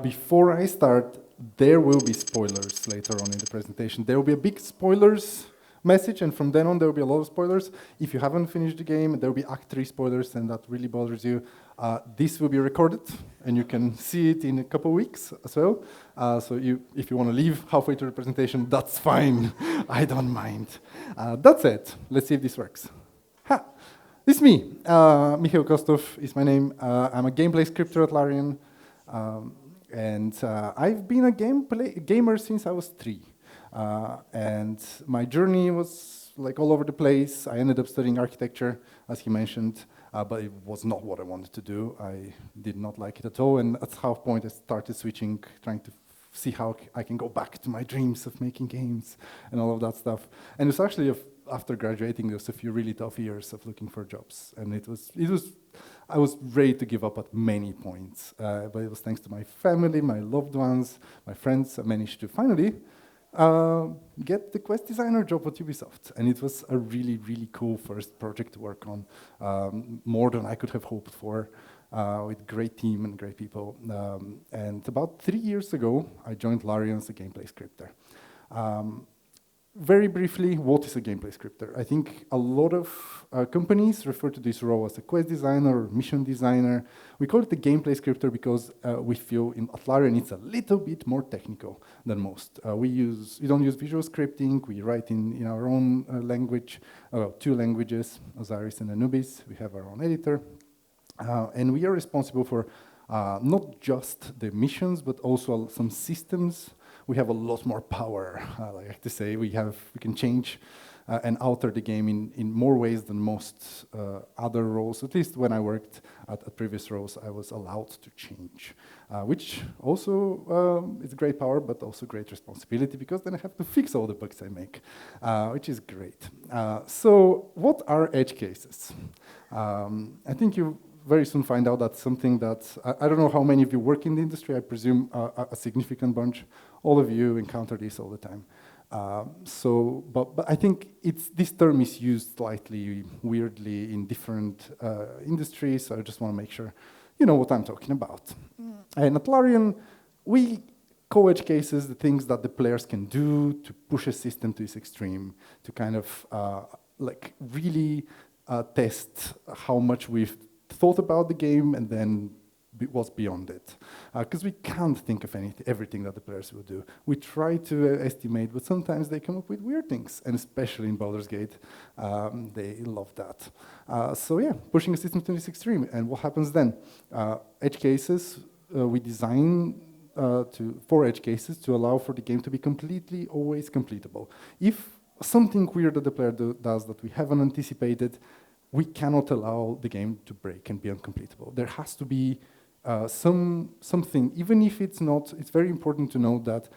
Before I start, there will be spoilers later on in the presentation. There will be a big spoilers message, and from then on there will be a lot of spoilers. If you haven't finished the game, there will be Act 3 spoilers, and that really bothers you. This will be recorded, and you can see it in a couple of weeks as well. So if you want to leave halfway through the presentation, that's fine. I don't mind. That's it. Let's see if this works. Ha! This is me. Mihail Kostov is my name. I'm a gameplay scripter at Larian. And I've been a gamer since I was 3. And my journey was like all over the place. I ended up studying architecture, as he mentioned, but it was not what I wanted to do. I did not like it at all. And at half point, I started switching, trying to see how I can go back to my dreams of making games and all of that stuff. And it's actually after graduating, there was a few really tough years of looking for jobs. And I was ready to give up at many points, but it was thanks to my family, my loved ones, my friends, I managed to finally get the quest designer job at Ubisoft. And it was a really, really cool first project to work on, more than I could have hoped for, with great team and great people. And about 3 years ago, I joined Larian as a gameplay scripter. Very briefly, what is a gameplay scripter? I think a lot of companies refer to this role as a quest designer or mission designer. We call it a gameplay scripter because we feel at Larian it's a little bit more technical than most. We don't use visual scripting. We write in our own language, 2 languages, Osiris and Anubis. We have our own editor. And we are responsible for not just the missions, but also some systems. We have a lot more power, I like to say. We can change and alter the game in more ways than most other roles. At least when I worked at previous roles, I was allowed to change, which also is great power, but also great responsibility, because then I have to fix all the bugs I make, which is great. So what are edge cases? I think you very soon find out that's something that, I don't know how many of you work in the industry, I presume a significant bunch. All of you encounter this all the time. But I think this term is used slightly weirdly in different industries, so I just want to make sure you know what I'm talking about. And at Larian, we call edge cases the things that the players can do to push a system to its extreme, to kind of really test how much we've thought about the game and then what's beyond it. Because we can't think of everything that the players will do. We try to estimate, but sometimes they come up with weird things, and especially in Baldur's Gate, they love that. So yeah, pushing a system to this extreme. And what happens then? Edge cases, we design for edge cases to allow for the game to be completely, always completable. If something weird that the player does that we haven't anticipated, we cannot allow the game to break and be uncompletable. There has to be something, even if it's not, it's very important to know that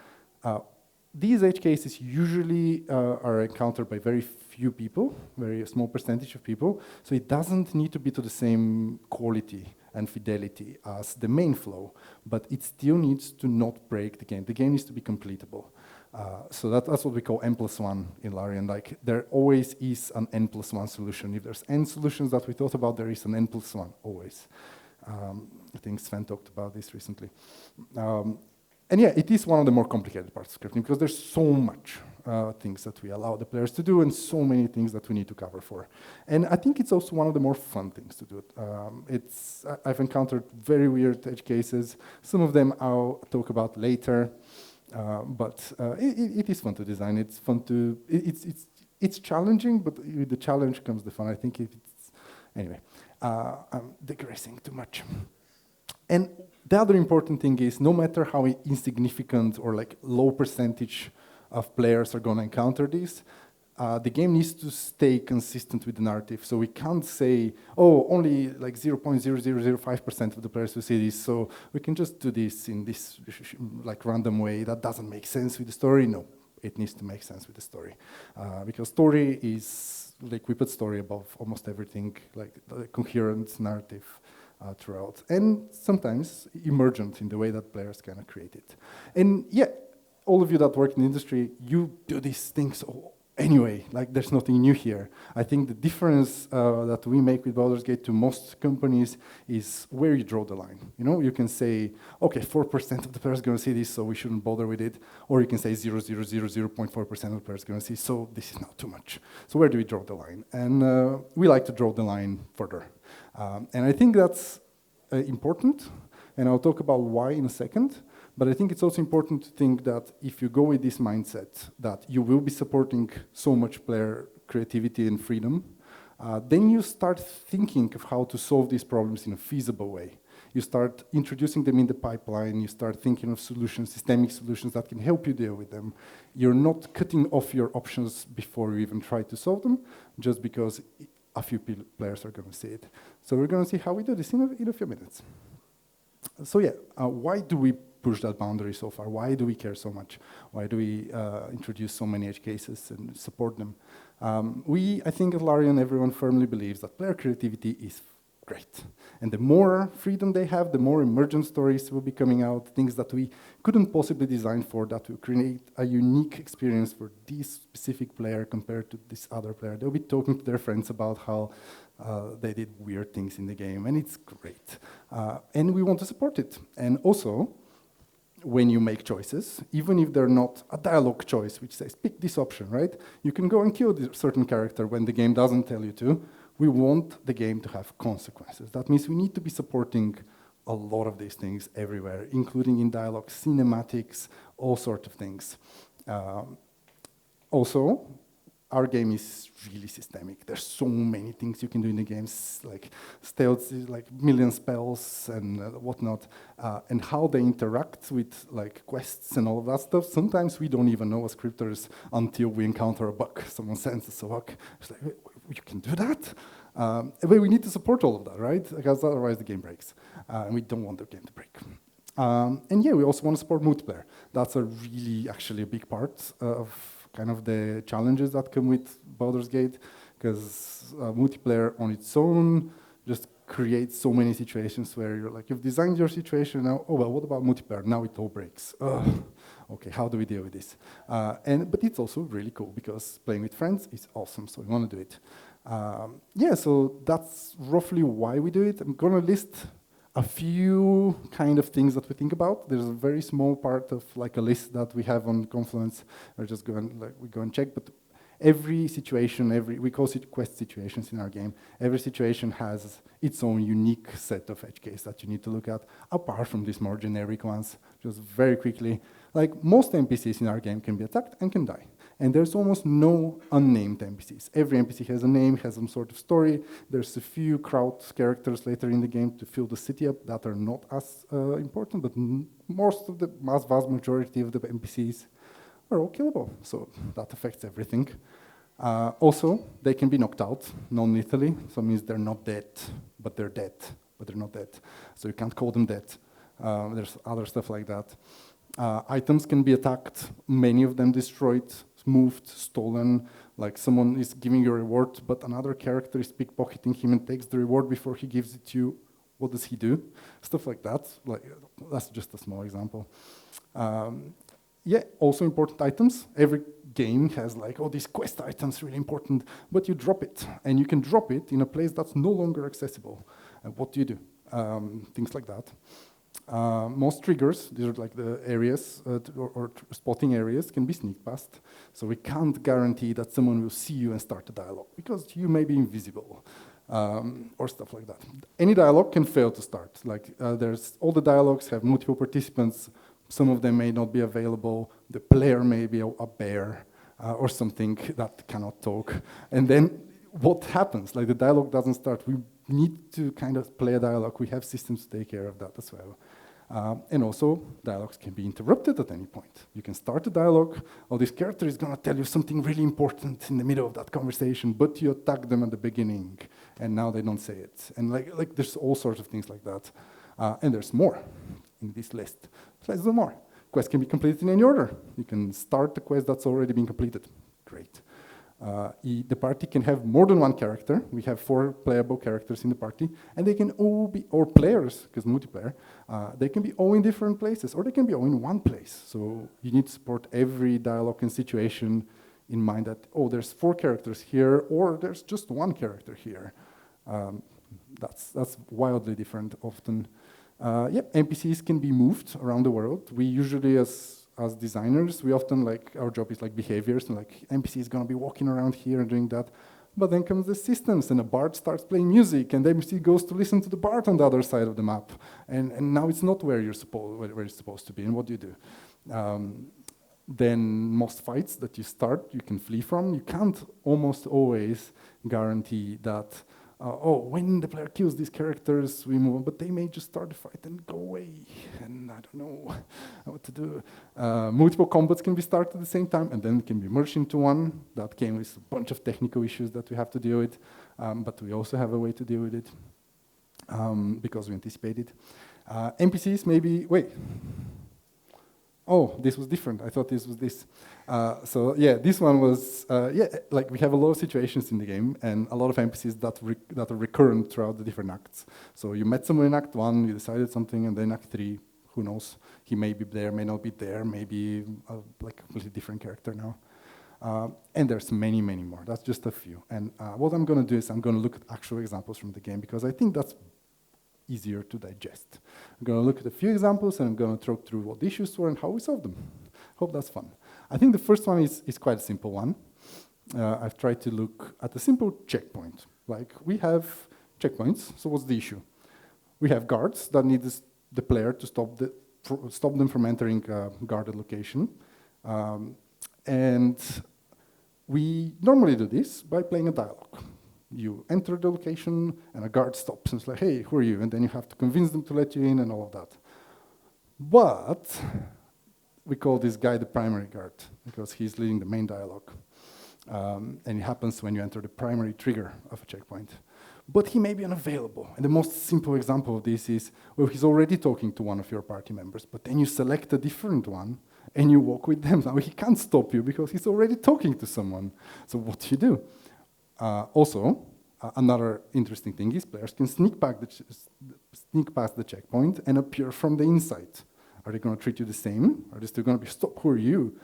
these edge cases usually are encountered by very few people, very small percentage of people, so it doesn't need to be to the same quality and fidelity as the main flow, but it still needs to not break the game. The game needs to be completable. So that's what we call N+1 in Larian. Like, there always is an N+1 solution. If there's N solutions that we thought about, there is an N+1, always. I think Sven talked about this recently. And yeah, it is one of the more complicated parts of scripting, because there's so much things that we allow the players to do and so many things that we need to cover for. And I think it's also one of the more fun things to do. I've encountered very weird edge cases. Some of them I'll talk about later. But it is fun to design. It's fun to. It's challenging, but with the challenge comes the fun. I think anyway. I'm digressing too much. And the other important thing is, no matter how insignificant or like low percentage of players are going to encounter this, the game needs to stay consistent with the narrative. So we can't say, oh, only like 0.0005% of the players will see this, so we can just do this in this like random way. That doesn't make sense with the story. No, it needs to make sense with the story. Because story is, like, we put story above almost everything, like the coherent narrative throughout. And sometimes emergent in the way that players kind of create it. And yeah, all of you that work in the industry, you do these things anyway, like there's nothing new here. I think the difference that we make with Baldur's Gate to most companies is where you draw the line. You know, you can say, okay, 4% of the players are going to see this, so we shouldn't bother with it. Or you can say 0.4% of the players are going to see, so this is not too much. So where do we draw the line? And we like to draw the line further. And I think that's important, and I'll talk about why in a second. But I think it's also important to think that if you go with this mindset that you will be supporting so much player creativity and freedom, then you start thinking of how to solve these problems in a feasible way. You start introducing them in the pipeline, you start thinking of solutions, systemic solutions that can help you deal with them. You're not cutting off your options before you even try to solve them, just because a few players are going to see it. So we're going to see how we do this in a few minutes. So yeah, why do we push that boundary so far? Why do we care so much? Why do we introduce so many edge cases and support them? I think at Larian, everyone firmly believes that player creativity is great. And the more freedom they have, the more emergent stories will be coming out, things that we couldn't possibly design for, that will create a unique experience for this specific player compared to this other player. They'll be talking to their friends about how they did weird things in the game, and it's great. And we want to support it. And also, when you make choices, even if they're not a dialogue choice, which says, pick this option, right? You can go and kill this certain character when the game doesn't tell you to. We want the game to have consequences. That means we need to be supporting a lot of these things everywhere, including in dialogue, cinematics, all sorts of things. Also, our game is really systemic. There's so many things you can do in the games, like stealth, like million spells and whatnot, and how they interact with like quests and all of that stuff. Sometimes we don't even know as scripters until we encounter a bug. Someone sends us a bug. It's like, you can do that? But we need to support all of that, right? Because otherwise the game breaks, and we don't want the game to break. And yeah, we also want to support multiplayer. That's a really actually a big part of kind of the challenges that come with Baldur's Gate, because multiplayer on its own just creates so many situations where you're like, you've designed your situation now, oh well, what about multiplayer? Now it all breaks. Ugh. Okay, how do we deal with this? But it's also really cool because playing with friends is awesome, so we want to do it. Yeah, so that's roughly why we do it. I'm gonna list a few kind of things that we think about. There's a very small part of like a list that we have on Confluence. We're just going, like, we go and check, but every situation, we call it quest situations in our game. Every situation has its own unique set of edge cases that you need to look at, apart from these more generic ones. Just very quickly, like most NPCs in our game can be attacked and can die. And there's almost no unnamed NPCs. Every NPC has a name, has some sort of story. There's a few crowd characters later in the game to fill the city up that are not as important, but most of the vast majority of the NPCs are all killable. So that affects everything. Also, they can be knocked out non-lethally. So it means they're not dead, but they're dead, but they're not dead. So you can't call them dead. There's other stuff like that. Items can be attacked, many of them destroyed, moved, stolen, like someone is giving you a reward, but another character is pickpocketing him and takes the reward before he gives it to you. What does he do? Stuff like that. Like, that's just a small example. Yeah, also important items. Every game has like, oh, these quest items really important, but you drop it, and you can drop it in a place that's no longer accessible. What do you do? Things like that. Most triggers, these are like the areas or spotting areas, can be sneak past. So we can't guarantee that someone will see you and start a dialogue because you may be invisible or stuff like that. Any dialogue can fail to start. Like all the dialogues have multiple participants. Some of them may not be available. The player may be a bear or something that cannot talk. And then what happens? Like the dialogue doesn't start. We need to kind of play a dialogue. We have systems to take care of that as well. And also, dialogues can be interrupted at any point. You can start a dialogue, or this character is going to tell you something really important in the middle of that conversation, but you attack them at the beginning, and now they don't say it. And like there's all sorts of things like that. And there's more in this list. Let's do more. Quests can be completed in any order. You can start the quest that's already been completed. Great. The party can have more than one character. We have 4 playable characters in the party, and they can all be, or players, because multiplayer, they can be all in different places, or they can be all in one place. So you need to support every dialogue and situation in mind that, oh, there's 4 characters here, or there's just 1 character here. That's wildly different often. NPCs can be moved around the world. We usually, as designers, we often our job is behaviors, and NPC is gonna be walking around here and doing that. But then comes the systems, and a bard starts playing music, and the NPC goes to listen to the bard on the other side of the map, and now it's not where you're supposed to be. And what do you do? Then most fights that you start, you can flee from. You can't almost always guarantee that, when the player kills these characters, we move on, but they may just start the fight and go away, and I don't know what to do. Multiple combats can be started at the same time, and then can be merged into one. That came with a bunch of technical issues that we have to deal with, but we also have a way to deal with it, because we anticipated. NPCs maybe, oh, this was different. I thought this was this. This one was, we have a lot of situations in the game and a lot of NPCs that are recurrent throughout the different acts. So you met someone in Act 1, you decided something, and then Act 3, who knows? He may be there, may not be there, maybe a completely different character now. And there's many, many more. That's just a few. And what I'm going to do is I'm going to look at actual examples from the game, because I think that's easier to digest. I'm going to look at a few examples, and I'm going to talk through what the issues were and how we solved them. Hope that's fun. I think the first one is quite a simple one. I've tried to look at a simple checkpoint. We have checkpoints, so what's the issue? We have guards that need the player to stop them from entering a guarded location. And we normally do this by playing a dialogue. You enter the location, and a guard stops and it's like, hey, who are you? And then you have to convince them to let you in and all of that. But we call this guy the primary guard, because he's leading the main dialogue. And it happens when you enter the primary trigger of a checkpoint. But he may be unavailable. And the most simple example of this is, well, he's already talking to one of your party members, but then you select a different one, and you walk with them. Now, he can't stop you because he's already talking to someone. So what do you do? Another interesting thing is players can sneak past the checkpoint and appear from the inside. Are they going to treat you the same? Are they still going to be, stop, who are you?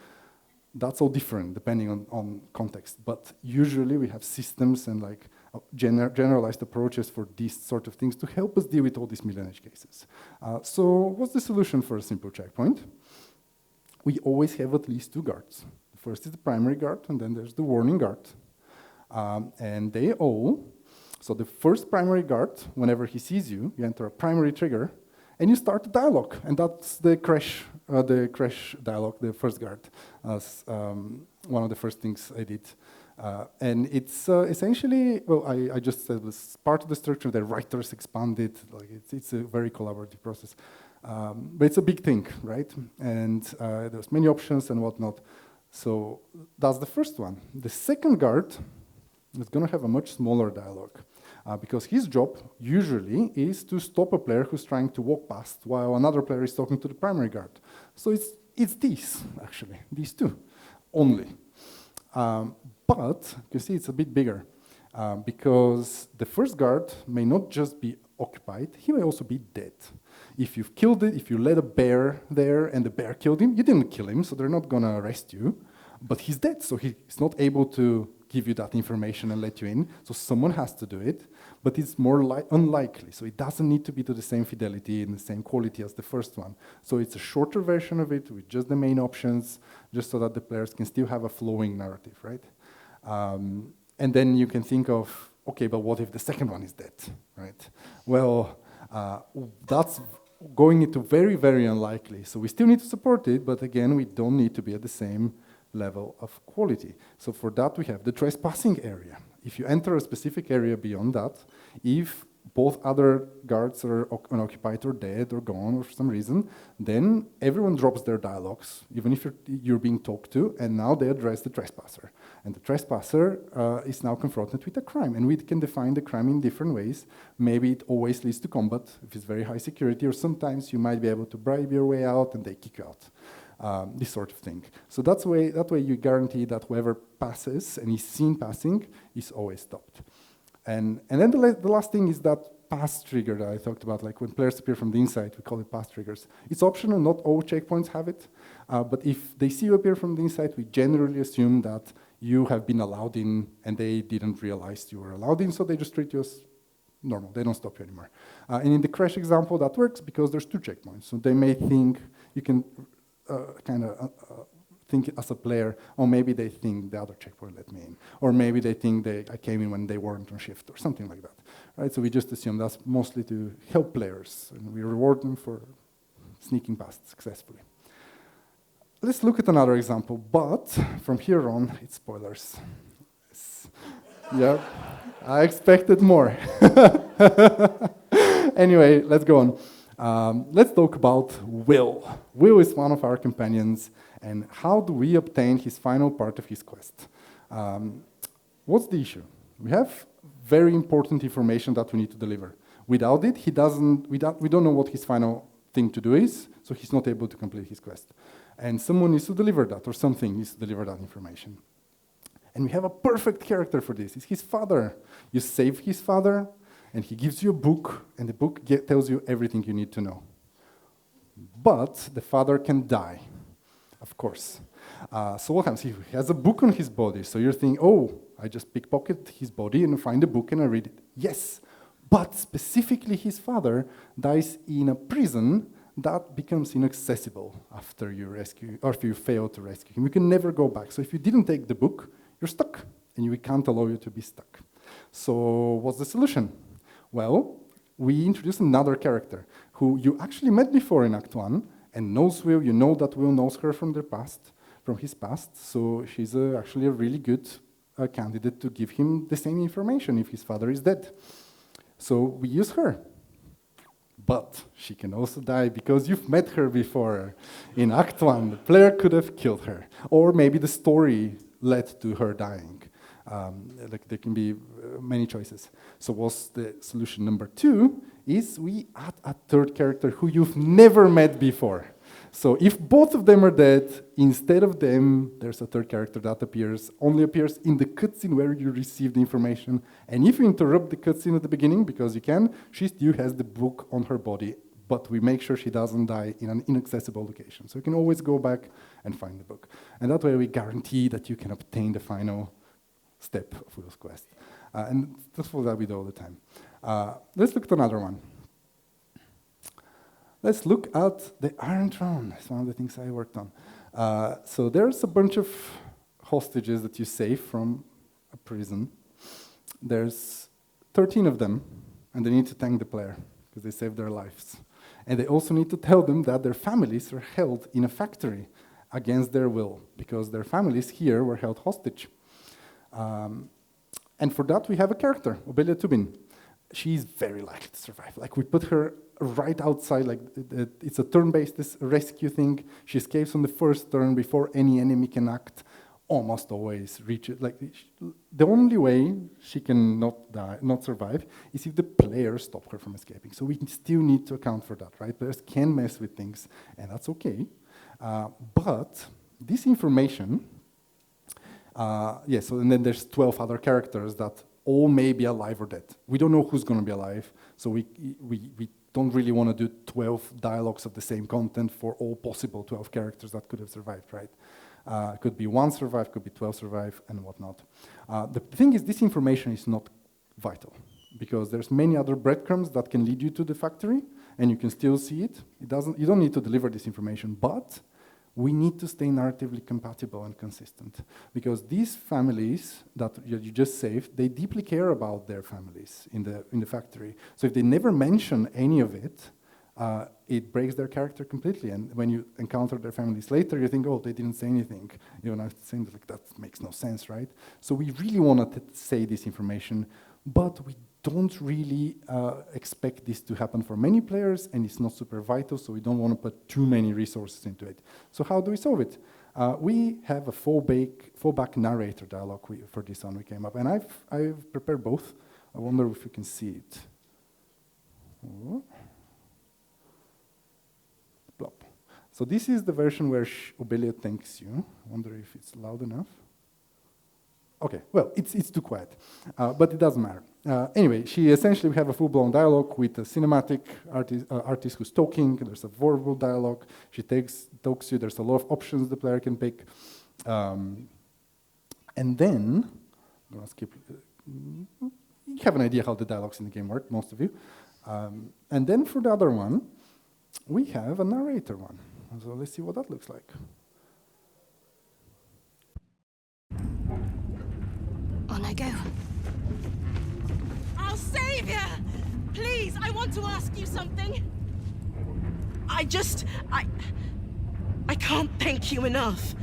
That's all different depending on context. But usually we have systems and generalized approaches for these sort of things to help us deal with all these million edge cases. So what's the solution for a simple checkpoint? We always have at least 2 guards. The first is the primary guard, and then there's the warning guard. And they all, so the first primary guard, whenever he sees you, you enter a primary trigger, and you start a dialogue. And that's the crash dialogue, the first guard, as one of the first things I did. And it's essentially, well, I just said it was part of the structure that writers expanded. It's a very collaborative process. But it's a big thing, right? And there's many options and whatnot. So that's the first one. The second guard is going to have a much smaller dialogue, because his job usually is to stop a player who's trying to walk past while another player is talking to the primary guard. So it's these 2 only. But you see, it's a bit bigger, because the first guard may not just be occupied, he may also be dead. If you've killed it, if you let a bear there and the bear killed him, you didn't kill him, so they're not going to arrest you. But he's dead, so he's not able to give you that information and let you in. So someone has to do it, but it's more unlikely. So it doesn't need to be to the same fidelity and the same quality as the first one. So it's a shorter version of it with just the main options, just so that the players can still have a flowing narrative, right? And then you can think of, okay, but what if the second one is dead, right? Well, that's going into very, very unlikely. So we still need to support it, but again, we don't need to be at the same level of quality. So for that, we have the trespassing area. If you enter a specific area beyond that, if both other guards are unoccupied or dead or gone or for some reason, then everyone drops their dialogues, even if you're being talked to, and now they address the trespasser. And the trespasser is now confronted with a crime, and we can define the crime in different ways. Maybe it always leads to combat, if it's very high security, or sometimes you might be able to bribe your way out and they kick you out. This sort of thing. So that way you guarantee that whoever passes and is seen passing is always stopped. And then the last thing is that pass trigger that I talked about, like when players appear from the inside, we call it pass triggers. It's optional, not all checkpoints have it, but if they see you appear from the inside, we generally assume that you have been allowed in and they didn't realize you were allowed in, so they just treat you as normal. They don't stop you anymore. And in the crash example, that works because there's 2 checkpoints. So they may think, you can think as a player, or maybe they think the other checkpoint let me in, or maybe they think I came in when they weren't on shift, or something like that. Right? So we just assume that's mostly to help players, and we reward them for sneaking past successfully. Let's look at another example, but from here on, it's spoilers. Yeah, I expected more. Anyway, let's go on. Let's talk about Will. Will is one of our companions, and how do we obtain his final part of his quest? What's the issue? We have very important information that we need to deliver. Without it, we don't know what his final thing to do is, so he's not able to complete his quest. And someone needs to deliver that, or something needs to deliver that information. And we have a perfect character for this. It's his father. You save his father, and he gives you a book, and the book tells you everything you need to know. But the father can die, of course. So what happens? He has a book on his body, so you're thinking, oh, I just pickpocket his body and find a book and I read it. Yes, but specifically his father dies in a prison that becomes inaccessible after you rescue, or if you fail to rescue him. You can never go back. So if you didn't take the book, you're stuck, and we can't allow you to be stuck. So what's the solution? Well, we introduce another character who you actually met before in Act 1 and knows Will. You know that Will knows her from his past. So she's actually a really good candidate to give him the same information if his father is dead. So we use her. But she can also die because you've met her before. In Act 1, the player could have killed her. Or maybe the story led to her dying. There can be many choices. So what's the solution number 2 is we add a third character who you've never met before. So if both of them are dead, instead of them, there's a third character that only appears in the cutscene where you receive the information. And if you interrupt the cutscene at the beginning, because you can, she still has the book on her body, but we make sure she doesn't die in an inaccessible location. So you can always go back and find the book. And that way we guarantee that you can obtain the final step of Will's quest. And that's what we do all the time. Let's look at another one. Let's look at the Iron Throne. It's one of the things I worked on. So there's a bunch of hostages that you save from a prison. There's 13 of them, and they need to thank the player because they saved their lives. And they also need to tell them that their families are held in a factory against their will because their families here were held hostage. And for that, we have a character, Obelia Tubin. She's very likely to survive. Like, we put her right outside, like, it's a turn-based rescue thing. She escapes on the first turn before any enemy can act, almost always reach it. Like, the only way she can not survive is if the players stop her from escaping. So we still need to account for that, right? Players can mess with things, and that's okay. But this information, and then there's 12 other characters that all may be alive or dead. We don't know who's going to be alive, so we don't really want to do 12 dialogues of the same content for all possible 12 characters that could have survived, right? Could be 1 survive, could be 12 survive, and whatnot. The thing is, this information is not vital, because there's many other breadcrumbs that can lead you to the factory, and you can still see it. You don't need to deliver this information, but we need to stay narratively compatible and consistent, because these families that you just saved, they deeply care about their families in the factory. So if they never mention any of it, it breaks their character completely. And when you encounter their families later, you think, oh, they didn't say anything. You're not saying that makes no sense, right? So we really want to say this information, but we don't really expect this to happen for many players, and it's not super vital, so we don't want to put too many resources into it. So how do we solve it? We have a fallback narrator dialogue for this one we came up, and I've prepared both. I wonder if you can see it. Oh. Plop. So this is the version where Obelia thanks you. I wonder if it's loud enough. Okay, well, it's too quiet, but it doesn't matter. Anyway, we have a full-blown dialogue with a cinematic artist who's talking. There's a verbal dialogue. She talks you. There's a lot of options the player can pick. And then, I'm going to skip, you have an idea how the dialogues in the game work, most of you. And then for the other one, we have a narrator one. So let's see what that looks like. On I go. I'll save you! Please, I want to ask you something. I can't thank you enough.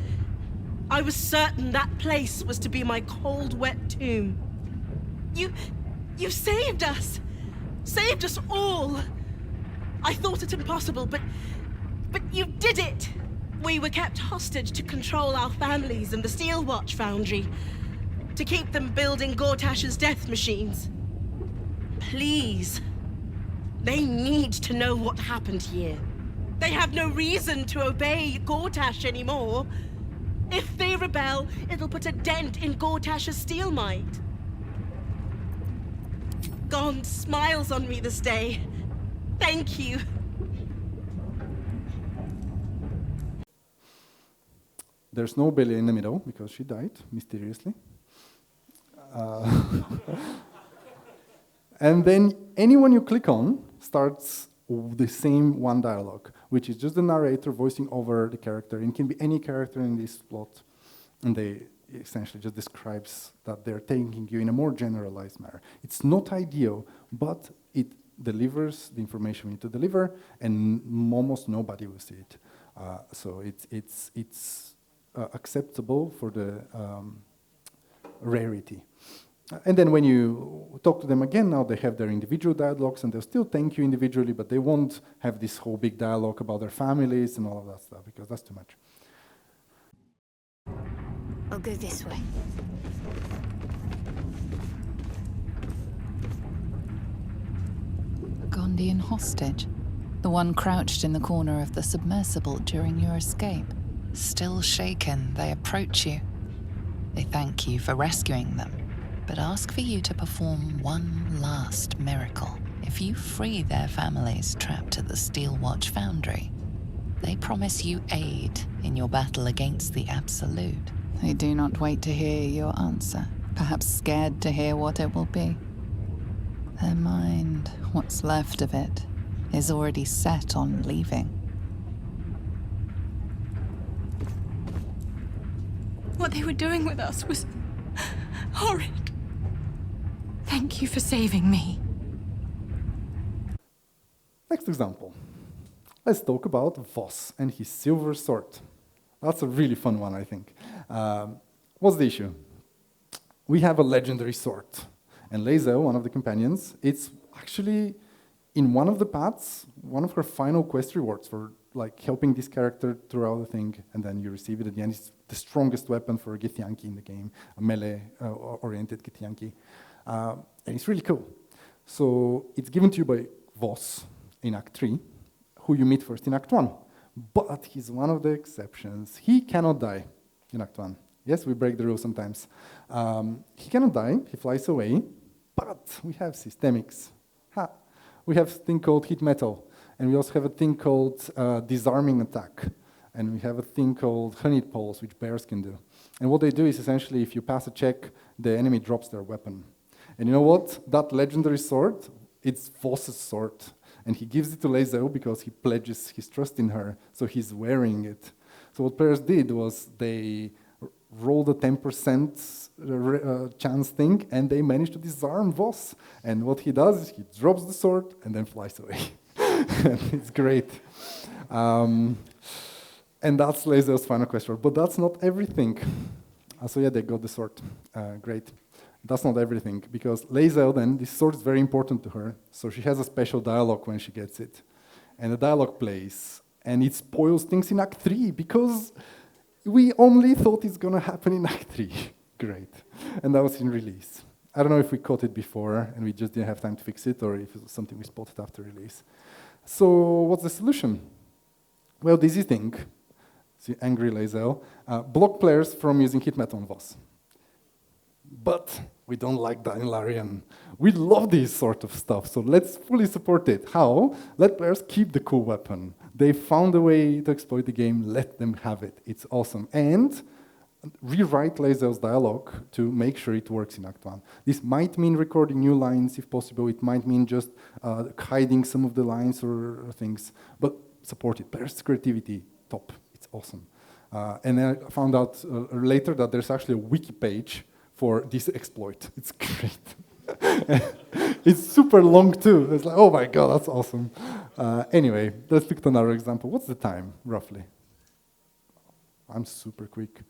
I was certain that place was to be my cold, wet tomb. You saved us! Saved us all! I thought it impossible, but you did it! We were kept hostage to control our families and the Steel Watch Foundry, to keep them building Gortash's death machines. Please. They need to know what happened here. They have no reason to obey Gortash anymore. If they rebel, it'll put a dent in Gortash's steel might. Gond smiles on me this day. Thank you. There's no Belia in the middle because she died mysteriously. And then anyone you click on starts the same one dialogue, which is just the narrator voicing over the character. And it can be any character in this plot. And they essentially just describes that they're taking you in a more generalized manner. It's not ideal, but it delivers the information we need to deliver, and almost nobody will see it. So it's acceptable for the rarity. And then when you talk to them again, now they have their individual dialogues, and they'll still thank you individually, but they won't have this whole big dialogue about their families and all of that stuff, because that's too much. I'll go this way. A Gondian hostage, the one crouched in the corner of the submersible during your escape. Still shaken, they approach you. They thank you for rescuing them, but ask for you to perform one last miracle. If you free their families trapped at the Steel Watch Foundry, they promise you aid in your battle against the Absolute. They do not wait to hear your answer, perhaps scared to hear what it will be. Their mind, what's left of it, is already set on leaving. What they were doing with us was horrid. Thank you for saving me. Next example. Let's talk about Voss and his silver sword. That's a really fun one, I think. What's the issue? We have a legendary sword. And Lae'zel, one of the companions, it's actually in one of the paths, one of her final quest rewards for like helping this character throughout the thing, and then you receive it at the end. It's the strongest weapon for a Githyanki in the game, a melee-oriented Githyanki. And it's really cool. So it's given to you by Voss in Act 3, who you meet first in Act 1. But he's one of the exceptions. He cannot die in Act 1. Yes, we break the rules sometimes. He cannot die, he flies away, but we have systemics. We have a thing called heat metal, and we also have a thing called disarming attack, and we have a thing called honeyed pulse, which bears can do. And what they do is essentially, if you pass a check, the enemy drops their weapon. And you know what? That legendary sword, it's Voss's sword. And he gives it to Lae'zel because he pledges his trust in her, so he's wearing it. So what players did was they rolled a 10% chance thing, and they managed to disarm Voss. And what he does is he drops the sword and then flies away. It's great. And that's Lae'zel's final quest word. But that's not everything. So yeah, they got the sword. Great. That's not everything, because Lae'zel then, this sword is very important to her, so she has a special dialogue when she gets it. And the dialogue plays, and it spoils things in Act 3, because we only thought it's gonna happen in Act 3. Great. And that was in release. I don't know if we caught it before, and we just didn't have time to fix it, or if it was something we spotted after release. So what's the solution? Well, this is thing, see, angry Lae'zel, block players from using hit metal on Voss. But we don't like that in Larian. We love this sort of stuff, so let's fully support it. How? Let players keep the cool weapon. They found a way to exploit the game, let them have it. It's awesome. And rewrite Lae'zel's dialogue to make sure it works in Act 1. This might mean recording new lines if possible. It might mean just hiding some of the lines or things, but support it. Players' creativity, top. It's awesome. And then I found out later that there's actually a wiki page for this exploit. It's great. It's super long too. It's like, oh my god, that's awesome. Anyway, let's look at another example. What's the time, roughly? I'm super quick.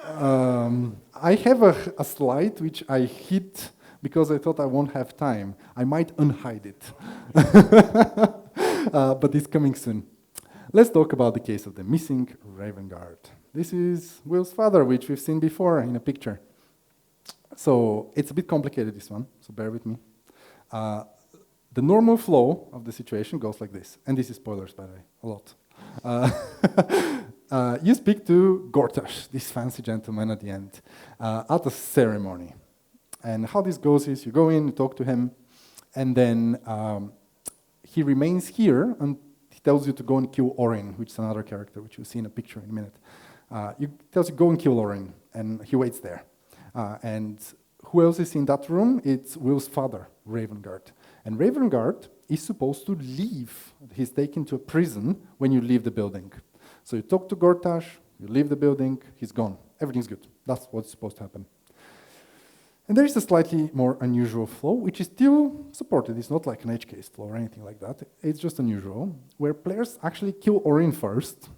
I have a slide which I hid because I thought I won't have time. I might unhide it. But it's coming soon. Let's talk about the case of the missing Raven Guard. This is Will's father, which we've seen before in a picture. So it's a bit complicated, this one, so bear with me. The normal flow of the situation goes like this. And this is spoilers, by the way, a lot. You speak to Gortash, this fancy gentleman at the end, at a ceremony. And how this goes is you go in, you talk to him, and then he remains here and he tells you to go and kill Orin, which is another character, which you'll see in a picture in a minute. He tells you go and kill Orin, and he waits there. And who else is in that room? It's Will's father, Ravengard. And Ravengard is supposed to leave. He's taken to a prison when you leave the building. So you talk to Gortash, you leave the building, he's gone. Everything's good. That's what's supposed to happen. And there is a slightly more unusual flow, which is still supported. It's not like an edge case flow or anything like that. It's just unusual, where players actually kill Orin first,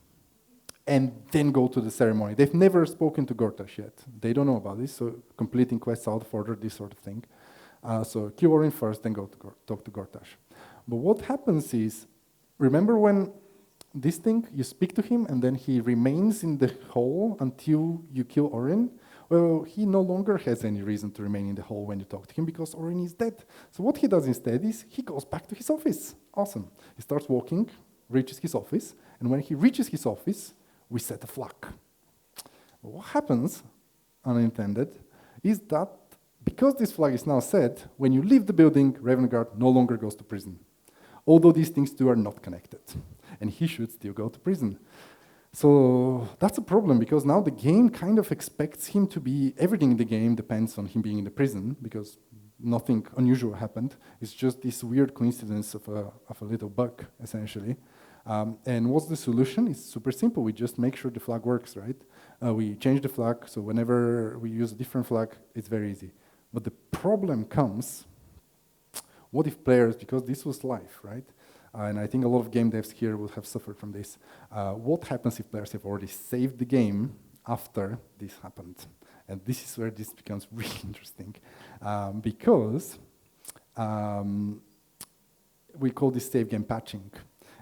and then go to the ceremony. They've never spoken to Gortash yet. They don't know about this, so completing quests out of order, this sort of thing. So kill Orin first, then go to talk to Gortash. But what happens is, remember when this thing, you speak to him, and then he remains in the hall until you kill Orin? Well, he no longer has any reason to remain in the hall when you talk to him because Orin is dead. So what he does instead is he goes back to his office. Awesome. He starts walking, reaches his office, and when he reaches his office, we set a flag. What happens, unintended, is that because this flag is now set, when you leave the building, Ravengard no longer goes to prison. Although these things two are not connected, and he should still go to prison. So that's a problem, because now the game kind of expects him to be, everything in the game depends on him being in the prison, because nothing unusual happened. It's just this weird coincidence of a little bug, essentially. And what's the solution? It's super simple. We just make sure the flag works, right? We change the flag, so whenever we use a different flag, it's very easy. But the problem comes, what if players, because this was live, right? And I think a lot of game devs here will have suffered from this. What happens if players have already saved the game after this happened? And this is where this becomes really interesting. Because we call this save game patching.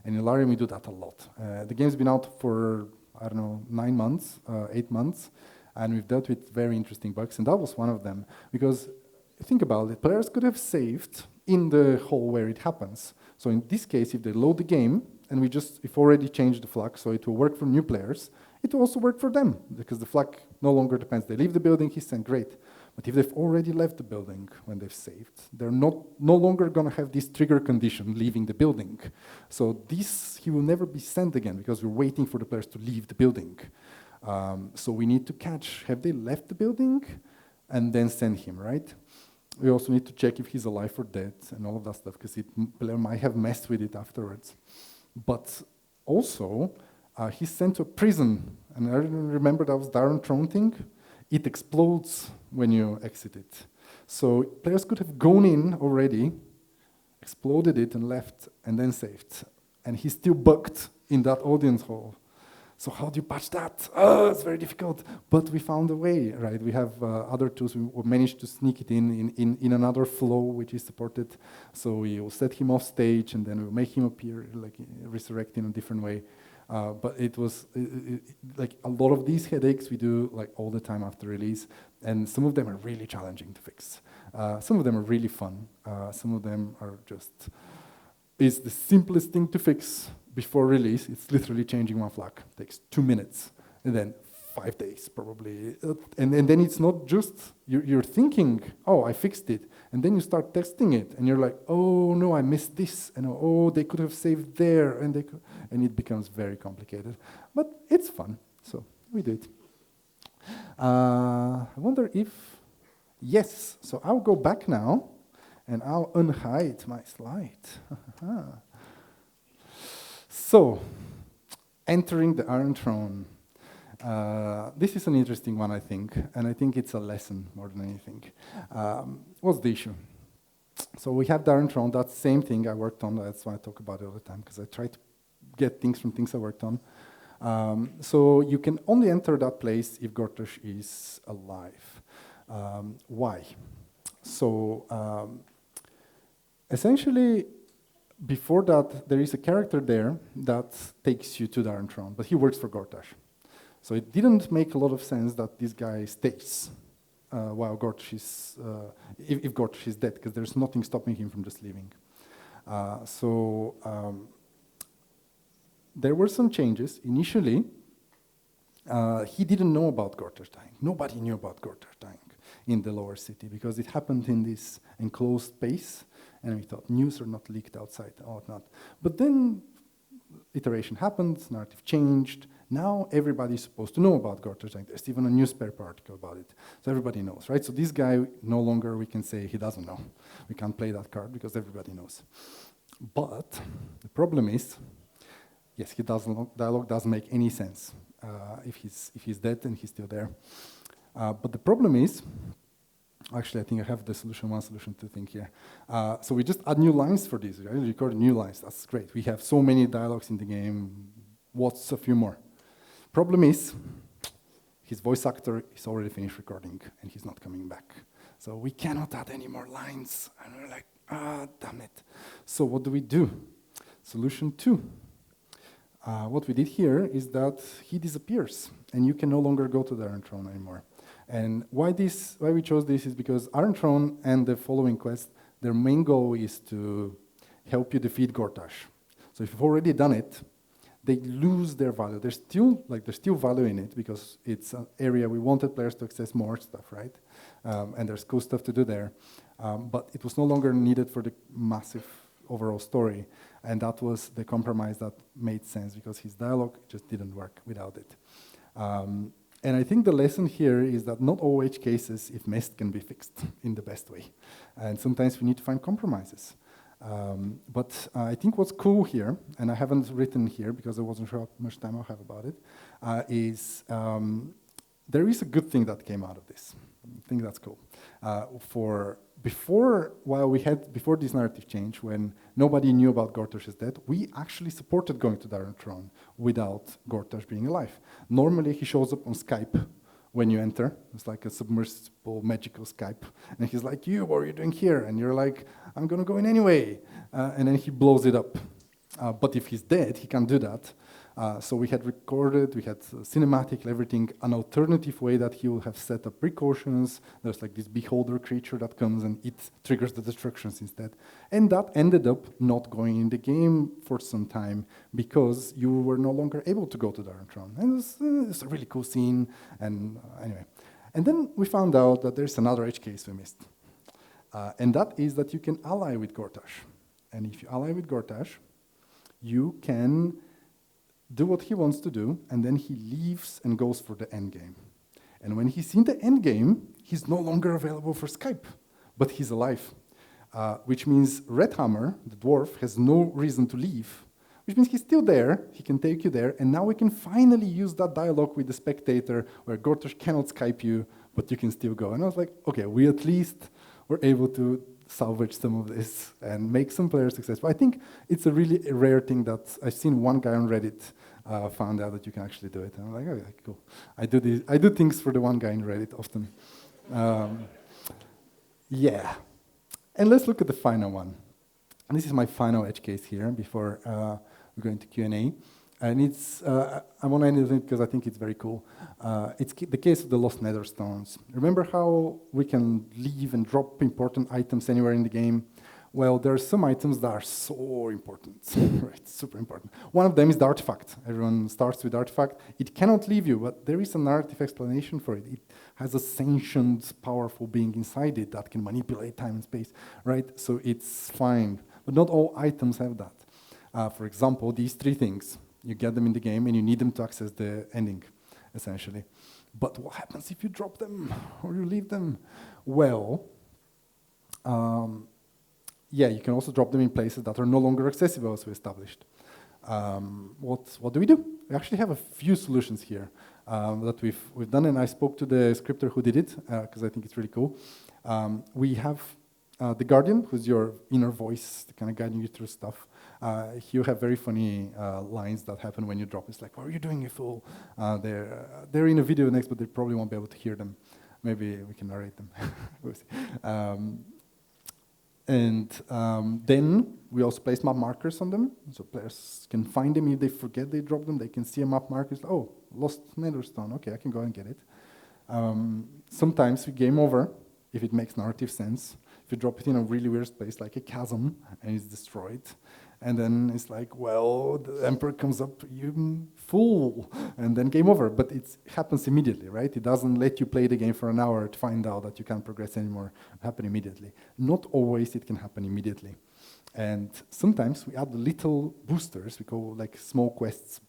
And in Larian, we do that a lot. The game's been out for, 9 months, 8 months, and we've dealt with very interesting bugs, and that was one of them. Because, think about it, players could have saved in the hole where it happens. So in this case, if they load the game, and if already changed the flag, so it will work for new players, it will also work for them, because the flag no longer depends. They leave the building, he's saying, great. But if they've already left the building when they've saved, they're no longer going to have this trigger condition leaving the building. So he will never be sent again, because we're waiting for the players to leave the building. So we need to catch, have they left the building? And then send him, right? We also need to check if he's alive or dead and all of that stuff, because the player might have messed with it afterwards. But also, he's sent to a prison. And I remember that was Darren Throne thing. It explodes when you exit it. So players could have gone in already, exploded it and left, and then saved. And he's still bugged in that audience hall. So how do you patch that? It's very difficult. But we found a way, right? We have other tools. We managed to sneak it in another flow, which is supported. So we will set him off stage, and then we'll make him appear, like resurrect in a different way. But it was like a lot of these headaches we do like all the time after release, and some of them are really challenging to fix. Some of them are really fun. Some of them are just, it's the simplest thing to fix before release. It's literally changing one flag. It takes 2 minutes, and then 5 days probably. And then it's not just, you're thinking, oh, I fixed it. And then you start testing it, and you're like, oh, no, I missed this. And oh, they could have saved there. And it becomes very complicated. But it's fun, so we do it. I wonder if, yes, so I'll go back now and I'll unhide my slide. So, entering the Iron Throne. This is an interesting one, I think, and I think it's a lesson more than anything. What's the issue? So we have the Iron Throne, that same thing I worked on, that's why I talk about it all the time, because I try to get things from things I worked on. So you can only enter that place if Gortash is alive. Why? So essentially, before that, there is a character there that takes you to the Iron Throne, but he works for Gortash. So it didn't make a lot of sense that this guy stays while Gortash is, if Gortash is dead, because there's nothing stopping him from just leaving. There were some changes. Initially, he didn't know about Gortash dying. Nobody knew about Gortash dying in the lower city because it happened in this enclosed space, and we thought news are not leaked outside or whatnot. But then iteration happened, narrative changed. Now everybody's supposed to know about Gortash dying. There's even a newspaper article about it. So everybody knows, right? So this guy, no longer we can say he doesn't know. We can't play that card because everybody knows. But the problem is, yes, dialogue doesn't make any sense if he's dead and he's still there. But the problem is, actually, I think I have the one solution to think here. So we just add new lines for this, right? Record new lines, that's great. We have so many dialogues in the game, what's a few more? Problem is, his voice actor is already finished recording and he's not coming back. So we cannot add any more lines. And we're like, damn it. So what do? Solution 2. What we did here is that he disappears and you can no longer go to the Iron Throne anymore. And why we chose this is because Iron Throne and the following quest, their main goal is to help you defeat Gortash. So if you've already done it, they lose their value. There's still value in it because it's an area we wanted players to access more stuff, right? And there's cool stuff to do there. But it was no longer needed for the massive overall story. And that was the compromise that made sense because his dialogue just didn't work without it. And I think the lesson here is that not all edge cases, if messed, can be fixed in the best way. And sometimes we need to find compromises. But I think what's cool here, and I haven't written here because I wasn't sure how much time I'll have about it, is there is a good thing that came out of this. I think that's cool. Before this narrative change, when nobody knew about Gortash's death, we actually supported going to the Iron Throne without Gortash being alive. Normally, he shows up on Skype when you enter. It's like a submersible magical Skype. And he's like, what are you doing here? And you're like, I'm going to go in anyway. And then he blows it up. But if he's dead, he can't do that. So we had recorded, we had cinematic, everything, an alternative way that he will have set up precautions. There's like this beholder creature that comes and it triggers the destructions instead. And that ended up not going in the game for some time because you were no longer able to go to the Iron Throne. And it was a really cool scene. And anyway. And then we found out that there's another edge case we missed. And that is that you can ally with Gortash. And if you ally with Gortash, you can do what he wants to do, and then he leaves and goes for the end game. And when he's in the end game, he's no longer available for Skype, but he's alive, which means Redhammer, the dwarf, has no reason to leave, which means he's still there, he can take you there, and now we can finally use that dialogue with the spectator where Gortash cannot Skype you, but you can still go. And I was like, okay, we at least were able to salvage some of this and make some players successful. I think it's a really rare thing that I've seen one guy on Reddit found out that you can actually do it. And I'm like, okay, cool. I do things for the one guy in Reddit often. Yeah. And let's look at the final one. And this is my final edge case here before we go into Q&A. And it's, I want to end it because I think it's very cool. It's the case of the Lost Netherstones. Remember how we can leave and drop important items anywhere in the game? Well, there are some items that are so important, right? Super important. One of them is the artifact. Everyone starts with artifact. It cannot leave you, but there is a narrative explanation for it. It has a sentient, powerful being inside it that can manipulate time and space, right? So it's fine. But not all items have that. For example, these three things. You get them in the game and you need them to access the ending, essentially. But what happens if you drop them or you leave them? Well, yeah, you can also drop them in places that are no longer accessible, as we established. What do? We actually have a few solutions here that we've done, and I spoke to the scripter who did it, because I think it's really cool. We have the Guardian, who's your inner voice, kind of guiding you through stuff. You have very funny lines that happen when you drop. It's like, what are you doing, you fool? They're in a video next, but they probably won't be able to hear them. Maybe we can narrate them. We'll see. Then we also place map markers on them, so players can find them. If they forget they dropped them, they can see a map marker. Oh, lost Netherstone. Okay, I can go and get it. Sometimes we game over if it makes narrative sense. If you drop it in a really weird place, like a chasm, and it's destroyed, and then it's like, well, the Emperor comes up, you fool, and then game over. But it happens immediately, right? It doesn't let you play the game for an hour to find out that you can't progress anymore. It happens immediately. Not always it can happen immediately. And sometimes we add little boosters, we call like small quests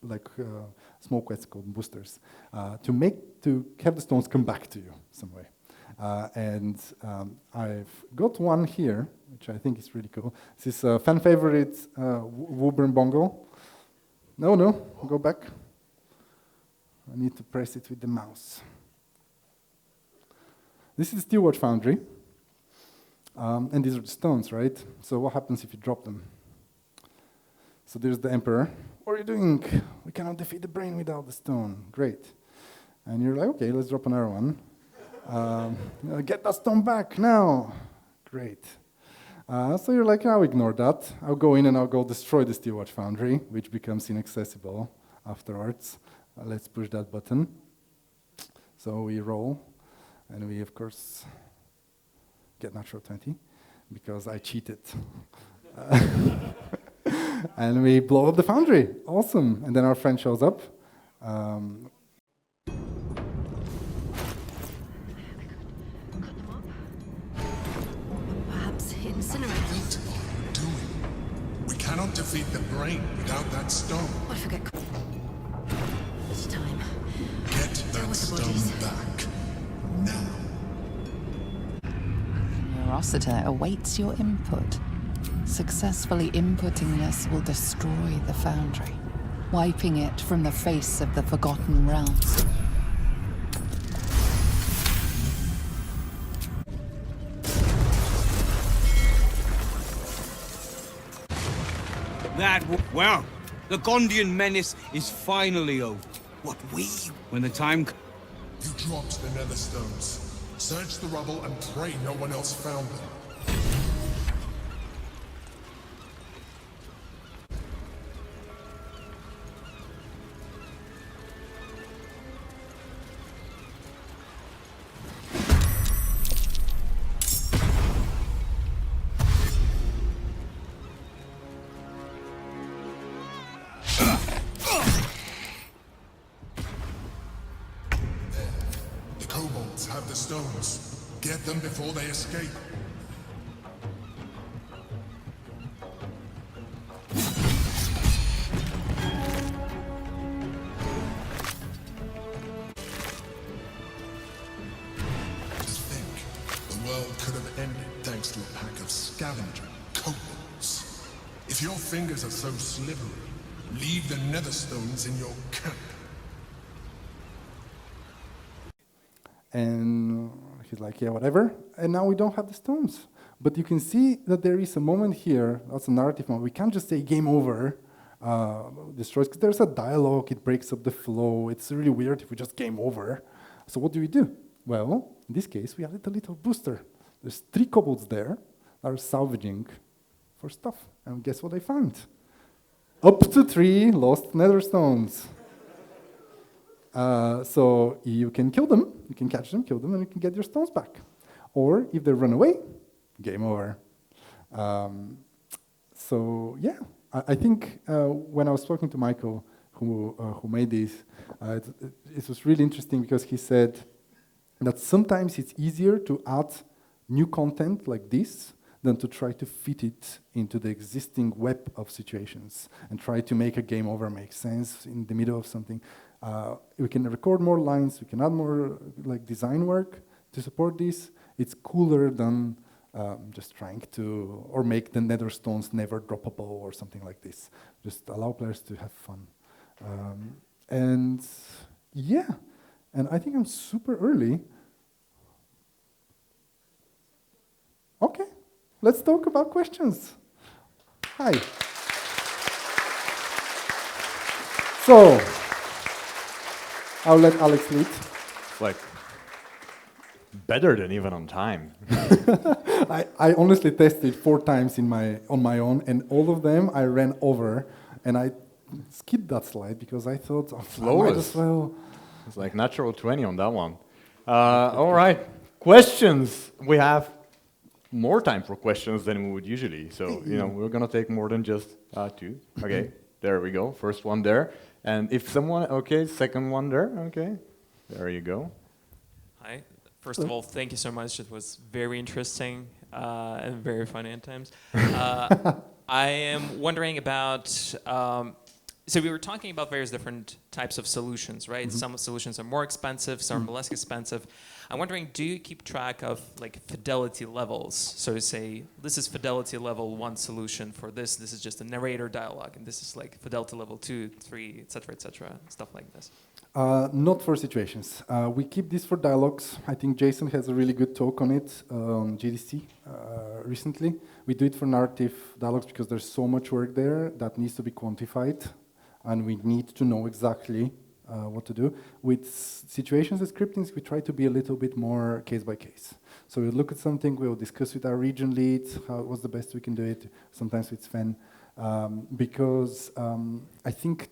called boosters, to have the stones come back to you some way. I've got one here, which I think is really cool. This is fan favorite Woburn Bongo. No, go back. I need to press it with the mouse. This is Steelwatch Foundry. And these are the stones, right? So what happens if you drop them? So there's the Emperor. What are you doing? We cannot defeat the brain without the stone. Great. And you're like, okay, let's drop another one. Get that stone back now. Great. So you're like, I'll ignore that. I'll go in and I'll go destroy the Steelwatch Foundry, which becomes inaccessible afterwards. Let's push that button. So we roll, and we, of course, get natural 20, because I cheated. And we blow up the foundry. Awesome. And then our friend shows up. Incinerate. What are you doing? We cannot defeat the brain without that stone. I forget. It's time. Get that stone back. Now. Rossiter awaits your input. Successfully inputting this will destroy the foundry, wiping it from the face of the Forgotten Realms. Well, the Gondian menace is finally over. When the time... You dropped the Netherstones. Search the rubble and pray no one else found them. Have the stones. Get them before they escape. To think, the world could have ended thanks to a pack of scavenger kobolds. If your fingers are so slippery, leave the Netherstones in your camp. And he's like, yeah, whatever. And now we don't have the stones. But you can see that there is a moment here, that's a narrative moment. We can't just say game over, destroys, because there's a dialogue, it breaks up the flow. It's really weird if we just game over. So what do? Well, in this case, we added a little booster. There's 3 kobolds there that are salvaging for stuff. And guess what they found? Up to 3 lost nether stones. So you can kill them, you can catch them, kill them, and you can get your stones back. Or if they run away, game over. So yeah, I think when I was talking to Michael, who made this, it was really interesting because he said that sometimes it's easier to add new content like this than to try to fit it into the existing web of situations and try to make a game over make sense in the middle of something. We can record more lines, we can add more like design work to support this. It's cooler than just trying to, or make the nether stones never droppable or something like this. Just allow players to have fun. And yeah, and I think I'm super early. Okay, let's talk about questions. Hi. So, I'll let Alex lead. Like, better than even on time. I honestly tested 4 times on my own, and all of them I ran over, and I skipped that slide because I thought, I might as well. It's like natural 20 on that one. All right, questions. We have more time for questions than we would usually. So, we're going to take more than just 2. Okay, there we go. First one there. And if someone, okay, second one there. Okay, there you go. Hi. First of all, thank you so much. It was very interesting and very funny at times. I am wondering about, so we were talking about various different types of solutions, right? Mm-hmm. Some solutions are more expensive, some are less expensive. I'm wondering, do you keep track of like fidelity levels? So to say, this is fidelity level 1 solution for this is just a narrator dialogue, and this is like fidelity level 2, 3, etc., stuff like this. Not for situations. We keep this for dialogues. I think Jason has a really good talk on it on GDC recently. We do it for narrative dialogues because there's so much work there that needs to be quantified, and we need to know exactly what to do. With situations and scriptings, we try to be a little bit more case by case. So we'll look at something, we'll discuss with our region leads, what's the best we can do it, sometimes with Sven. Because I think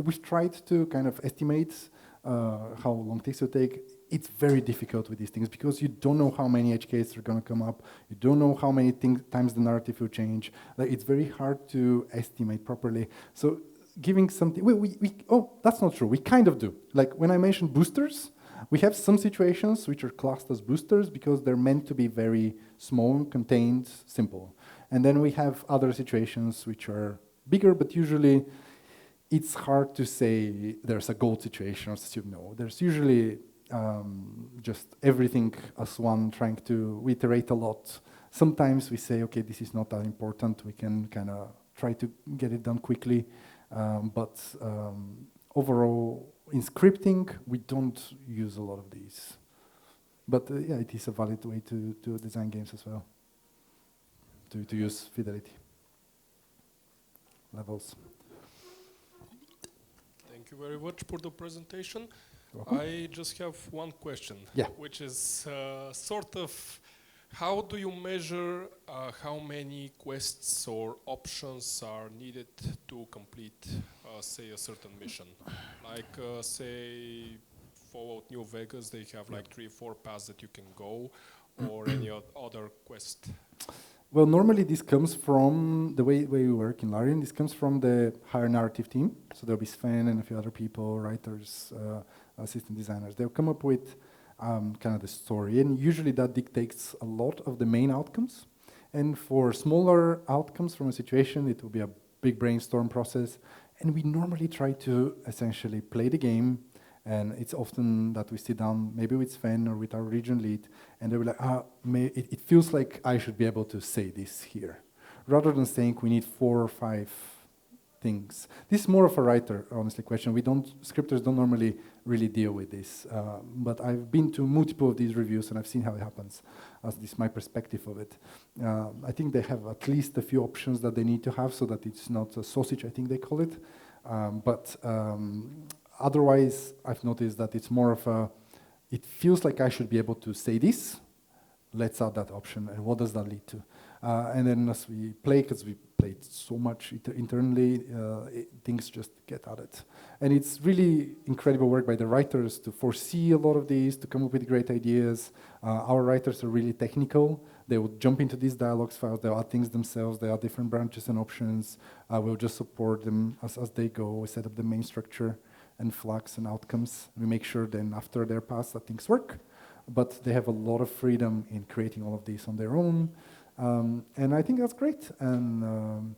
we've tried to kind of estimate how long things will take. It's very difficult with these things because you don't know how many edge cases are going to come up. You don't know how many times the narrative will change. Like, it's very hard to estimate properly. So giving something, oh, that's not true. We kind of do. Like when I mentioned boosters, we have some situations which are classed as boosters because they're meant to be very small, contained, simple. And then we have other situations which are bigger, but usually it's hard to say there's a gold situation or something. No, there's usually just everything as one, trying to iterate a lot. Sometimes we say, okay, this is not that important. We can kind of try to get it done quickly. But overall, in scripting, we don't use a lot of these. But yeah, it is a valid way to design games as well. To use fidelity levels. Thank you very much for the presentation. Welcome. I just have one question, yeah. Which is sort of, how do you measure how many quests or options are needed to complete, say, a certain mission? Like, say, Fallout New Vegas, they have like 3-4 paths that you can go, or any other quest. Well, normally this comes from the way we work in Larian. This comes from the higher narrative team. So there'll be Sven and a few other people, writers, assistant designers. They'll come up with kind of the story, and usually that dictates a lot of the main outcomes. And for smaller outcomes from a situation, it will be a big brainstorm process. And we normally try to essentially play the game. And it's often that we sit down, maybe with Sven or with our region lead, and they'll be like, it feels like I should be able to say this here, rather than saying we need 4 or 5 things. This is more of a writer, honestly, question. Scripters don't normally really deal with this. But I've been to multiple of these reviews, and I've seen how it happens, as this is my perspective of it. I think they have at least a few options that they need to have so that it's not a sausage, I think they call it. Otherwise, I've noticed that it's more of it feels like I should be able to say this, let's add that option, and what does that lead to? And then as we play, because we played so much internally, things just get added. And it's really incredible work by the writers to foresee a lot of these, to come up with great ideas. Our writers are really technical. They will jump into these dialogues files, they'll add things themselves, they add different branches and options. We'll just support them as they go. We set up the main structure and flags and outcomes. We make sure then after their pass that things work, but they have a lot of freedom in creating all of these on their own. And I think that's great. And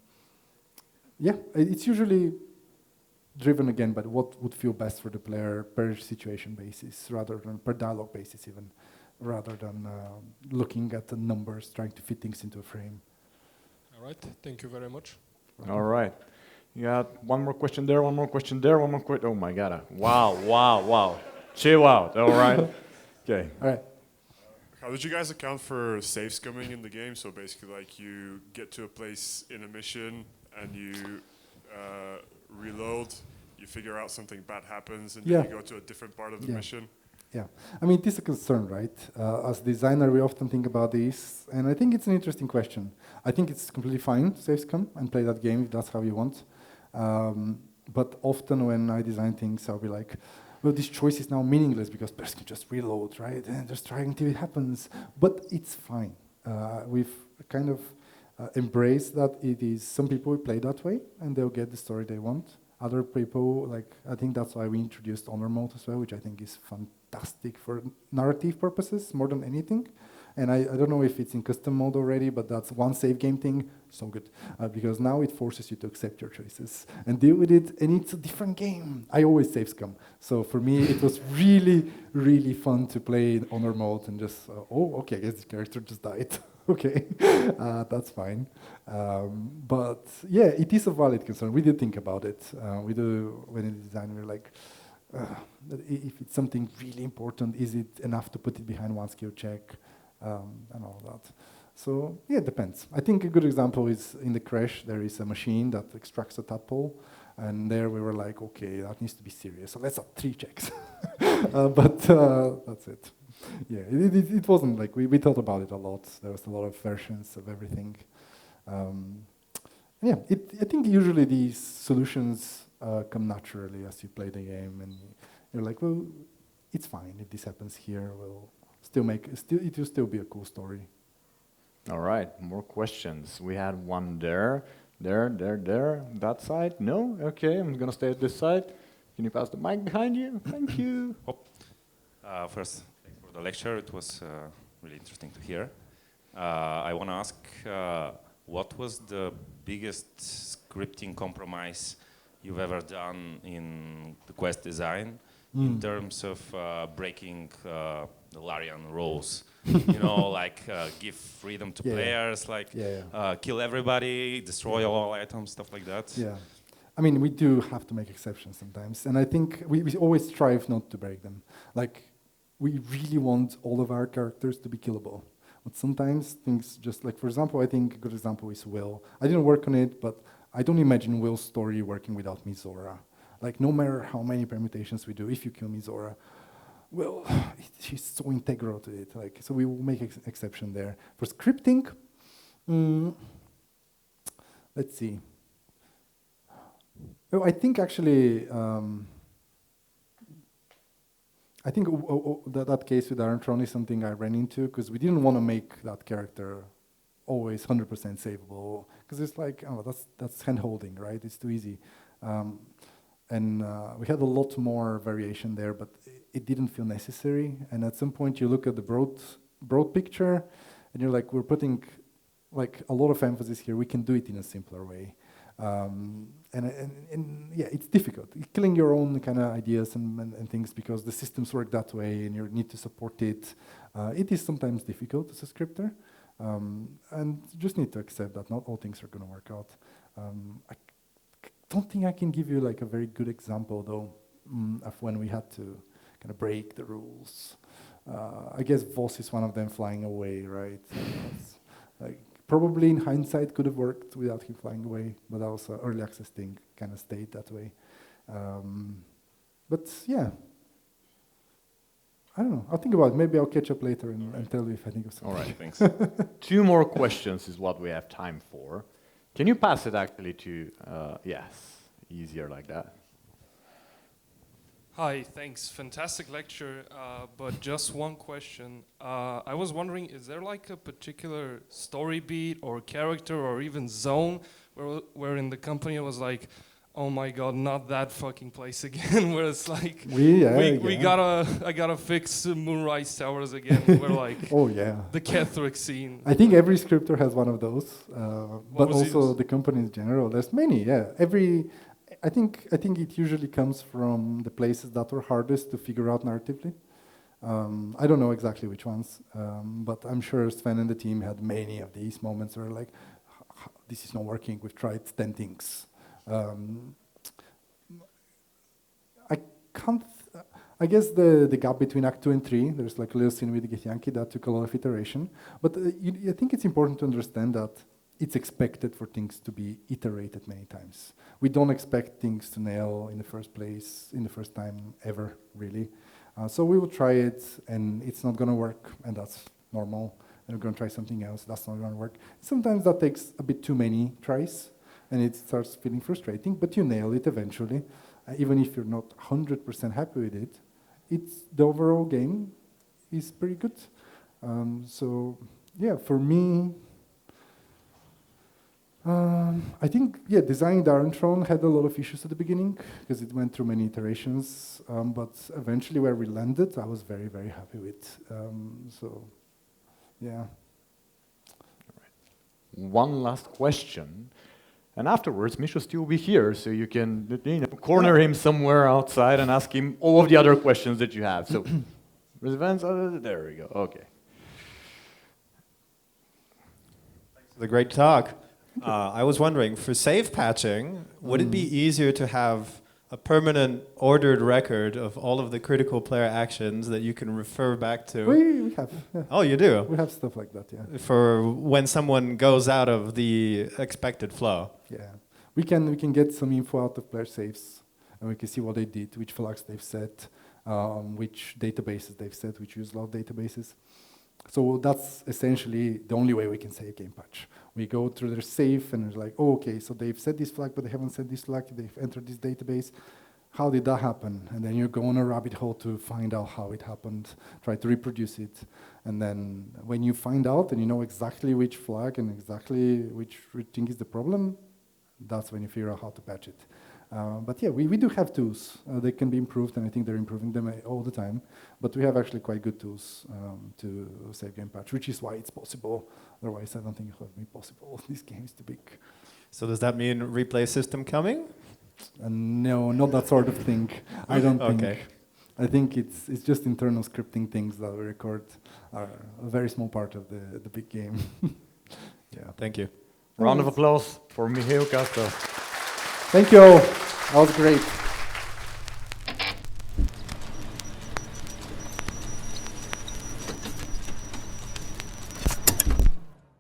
yeah, it's usually driven again by what would feel best for the player per situation basis, rather than per dialogue basis even, rather than looking at the numbers, trying to fit things into a frame. All right, thank you very much. All right. You got one more question there, one more question there, one more question. Oh my God. Wow. Chill out. All right. Okay. All right. How did you guys account for save scumming in the game? So basically, like, you get to a place in a mission and you reload, you figure out something bad happens, and then you go to a different part of the mission. Yeah, I mean, it is a concern, right? As designer, we often think about this, and I think it's an interesting question. I think it's completely fine to save scum and play that game if that's how you want. But often when I design things, I'll be like, well, this choice is now meaningless because players can just reload, right? And just try until it happens. But it's fine. We've kind of embraced that it is, some people will play that way and they'll get the story they want. Other people, like, I think that's why we introduced honor mode as well, which I think is fantastic for narrative purposes more than anything. And I don't know if it's in custom mode already, but that's one save game thing, so good. Because now it forces you to accept your choices and deal with it, and it's a different game. I always save scum. So for me, it was really, really fun to play in honor mode and just, okay, I guess this character just died. Okay, that's fine. But yeah, it is a valid concern. We did think about it. We do, when in design, we're like, if it's something really important, is it enough to put it behind one skill check? And all that. So yeah, it depends. I think a good example is in the Crash, there is a machine that extracts a tadpole, and there we were like, okay, that needs to be serious, so let's have 3 checks. But that's it. Yeah, it wasn't like, we thought about it a lot. There was a lot of versions of everything. Yeah, I think usually these solutions come naturally as you play the game, and you're like, well, it's fine if this happens here. We'll it will still be a cool story. All right, more questions. We had one there, that side. No? Okay, I'm gonna stay at this side. Can you pass the mic behind you? Thank you. First, thanks for the lecture. It was really interesting to hear. I want to ask, what was the biggest scripting compromise you've ever done in the quest design in terms of breaking the Larian rules? You know, like give freedom to players, like kill everybody, destroy all items, stuff like that. Yeah, I mean, we do have to make exceptions sometimes, and I think we always strive not to break them. Like, we really want all of our characters to be killable, but sometimes things just, like, for example, I think a good example is Will. I didn't work on it, but I don't imagine Will's story working without Mizora. Like, no matter how many permutations we do, if you kill Mizora, well, she's so integral to it. Like, so we will make exception there. For scripting, let's see. Oh, I think actually, I think that case with Arantron is something I ran into, because we didn't want to make that character always 100% savable, because it's like, oh, that's hand-holding, right? It's too easy. And we had a lot more variation there, but it didn't feel necessary. And at some point, you look at the broad picture, and you're like, we're putting like a lot of emphasis here. We can do it in a simpler way. And yeah, it's difficult. Killing your own kind of ideas and things because the systems work that way, and you need to support it. It is sometimes difficult as a scripter, and you just need to accept that not all things are going to work out. I don't think I can give you like a very good example though of when we had to kind of break the rules. I guess Voss is one of them, flying away, right? Like, probably in hindsight could have worked without him flying away, but also early access thing kind of stayed that way. But yeah, I don't know. I'll think about it. Maybe I'll catch up later and tell you if I think of something. All right, thanks. 2 more questions is what we have time for. Can you pass it actually to, yes, easier like that. Hi, thanks. Fantastic lecture, but just one question. I was wondering, is there like a particular story beat or character or even zone where in the company it was like, oh my god, not that fucking place again, where it's like, I gotta fix Moonrise Towers again. We're like, oh yeah, the Catholic scene. I think every scripter has one of those, but also the company in general. There's many, yeah. I think it usually comes from the places that were hardest to figure out narratively. I don't know exactly which ones, but I'm sure Sven and the team had many of these moments where like, this is not working, we've tried 10 things. I guess the gap between Act 2 and 3, there's like a little scene with Githyanki that took a lot of iteration, but I think it's important to understand that it's expected for things to be iterated many times. We don't expect things to nail in the first place, in the first time ever, really. So we will try it, and it's not going to work, and that's normal. And we're going to try something else, that's not going to work. Sometimes that takes a bit too many tries, and it starts feeling frustrating, but you nail it eventually. Even if you're not 100% happy with it, the overall game is pretty good. So yeah, for me, I think, yeah, designing the Iron Throne had a lot of issues at the beginning because it went through many iterations, but eventually where we landed, I was very, very happy with. So, yeah. One last question. And afterwards, Misha still will be here, so you can corner him somewhere outside and ask him all of the other questions that you have. So, there we go. Okay. Thanks for the great talk. I was wondering, for save patching, would it be easier to have a permanent ordered record of all of the critical player actions that you can refer back to? We have. Yeah. Oh, you do? We have stuff like that, yeah. For when someone goes out of the expected flow? Yeah. We can get some info out of player saves, and we can see what they did, which flags they've set, which databases they've set, which use a lot of databases. So that's essentially the only way we can say a game patch. We go through their save and it's like, oh, okay, so they've set this flag, but they haven't set this flag, they've entered this database. How did that happen? And then you go on a rabbit hole to find out how it happened, try to reproduce it. And then when you find out and you know exactly which flag and exactly which thing is the problem, that's when you figure out how to patch it. But yeah, we do have tools. They can be improved, and I think they're improving them all the time. But we have actually quite good tools to save game patch, which is why it's possible. Otherwise, I don't think it would be possible. This game is too big. So does that mean replay system coming? No, not that sort of thing. I don't think. Okay. I think it's just internal scripting things that we record are a very small part of the big game. Yeah. Thank you. Round of applause for Mihail Kostov. Thank you all. That was great.